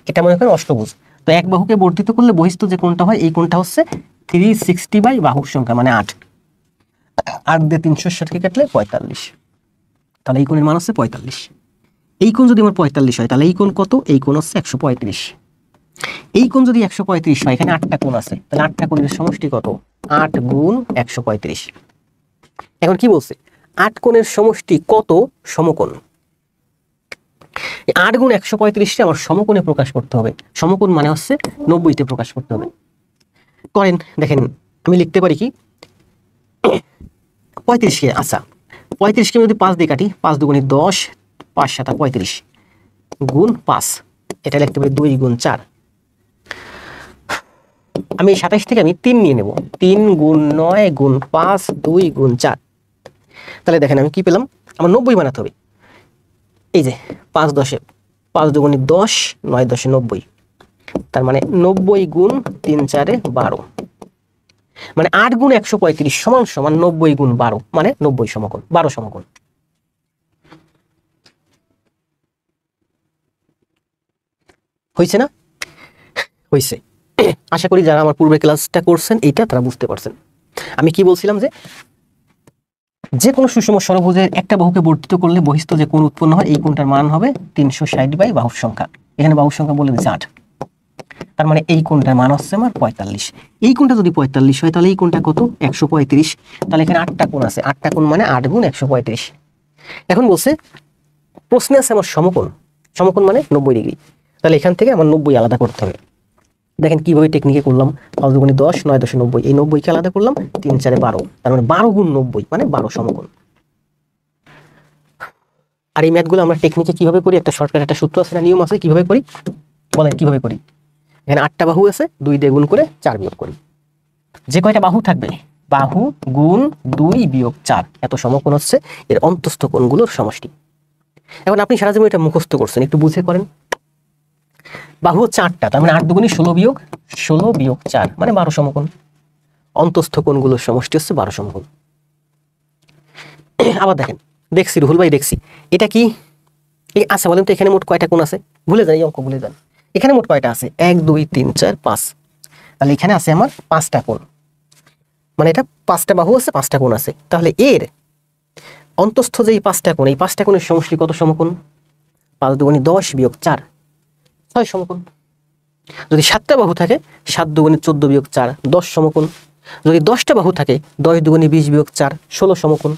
এটা মনে করেন অষ্টভুজ। তো এক বাহুকে বর্ধিত করলে বহিস্থ যে কোণটা হয় এই কোণটা হচ্ছে 360 বাই বাহুর সংখ্যা মানে 8। 8 দিয়ে 360 কাটলে 45। তাহলে এই কোণের মান হচ্ছে 45। এই কোণ যদি আমার 45 হয় তাহলে এই কোণ কত? এই কোণ হচ্ছে 135। এই কোণ যদি 135 হয়, এখানে 8টা কোণ আছে, তাহলে 8টা কোণের সমষ্টি কত? 8 গুণ 135। এখন কি বলছে? 8 কোণের সমষ্টি কত সমকোণ? 8 গুণ 135টা আমার সমকোণে প্রকাশ করতে হবে। সমকোণ মানে হচ্ছে 90তে প্রকাশ করতে হবে। করেন, দেখেন আমি লিখতে পারি কি 35কে, আচ্ছা 35কে যদি 5 দিয়ে কাটি, 5 দুগুণে 10, 5 7 35 গুণ 5, এটা লিখতে পারি 2 গুণ 4। আমি 27 থেকে আমি 3 নিয়ে নেব, 3 গুণ 9 গুণ 5 2 গুণ 4। তাহলে দেখেন আমি কি পেলাম, আমার 90 বানাতে হবে। এই যে 5 10, 5 দুগুণে 10, 9 10 90, তার মানে 90 গুণ 3 4 12, মানে 8 গুণ 135 সমান সমান 90 গুণ 12 মানে 90 সমকোণ, 12 সমকোণ। হয়েছে না? হয়েছে। আশা করি যারা আমার পূর্বে ক্লাসটা করছেন এইটা তারা বুঝতে পারছেন। আমি কি বলছিলাম যে কোনো সুষম ষড়ভুজের একটা বাহুকে বর্ধিত করলে বহিস্থ যে কোণ উৎপন্ন হয় এই কোণটার মান হবে 360 বাই বাহুর সংখ্যা। এখানে বাহুর সংখ্যা বলে দিচ্ছে 8, তার মানে এই কোণটার মান হচ্ছে আমার 45। এই কোণটা যদি 45 হয় তাহলে এই কোণটা কত? 135। তাহলে এখানে 8টা কোণ আছে, 8টা কোণ মানে 8 গুণ 135। এখন বলছে প্রশ্নে আছে আমার সমকোণ, সমকোণ মানে 90 ডিগ্রি, তাহলে এখান থেকে আমার 90 আলাদা করতে হবে। দেখেন কিভাবে টেকনিকে করলাম, 5 দুগুণে 10, 9 10 90, এই 90কে আলাদা করলাম, 3 4 12, তার মানে 12 গুণ 90 মানে 12 সমকোণ। আর এই ম্যাথগুলো আমরা টেকনিকে কিভাবে করি, একটা শর্টকাট একটা সূত্র আছে না, নিয়ম আছে, কিভাবে করি বলেন? কিভাবে করি? এখানে 8টা বাহু আছে, 2 দিয়ে গুণ করে 4 বিয়োগ করি। যে কয়টা বাহু থাকবে বাহু গুণ 2 বিয়োগ 4 এত সমকোণ হচ্ছে এর অন্তস্থ কোণগুলোর সমষ্টি। এখন আপনি সারা জীবন এটা মুখস্থ করছেন, একটু বুঝে করেন। বাহু হচ্ছে 8টা, তার মানে 8 দুগুণে 16 বিয়োগ 4 মানে 12 সমকোণ। অন্তস্থ কোণগুলোর সমষ্টি হচ্ছে 12 সমকোণ। আবার দেখেন, দেখছি রুহুল ভাই দেখছি, এটা কি? আচ্ছা বলেন তো এখানে মোট কয়টা কোণ আছে? ভুলে যান, এই অঙ্ক ভুলে যান। এখানে মোট কয়টা আছে? 1 2 3 4 5, তাহলে এখানে আছে আমার 5টা কোণ, মানে এটা 5টা বাহু আছে, 5টা কোণ আছে। তাহলে এর অন্তস্থ যে 5টা কোণ, এই 5টা কোণের সমষ্টি কত সমকোণ? 5 দুগুণে 10 বিয়োগ 4 6 সমকোণ। যদি 7টা বাহু থাকে, 7 দুগুণে 14 বিয়োগ 4 10 সমকোণ। যদি 10টা বাহু থাকে, 10 দুগুণে 20 বিয়োগ 4 16 সমকোণ।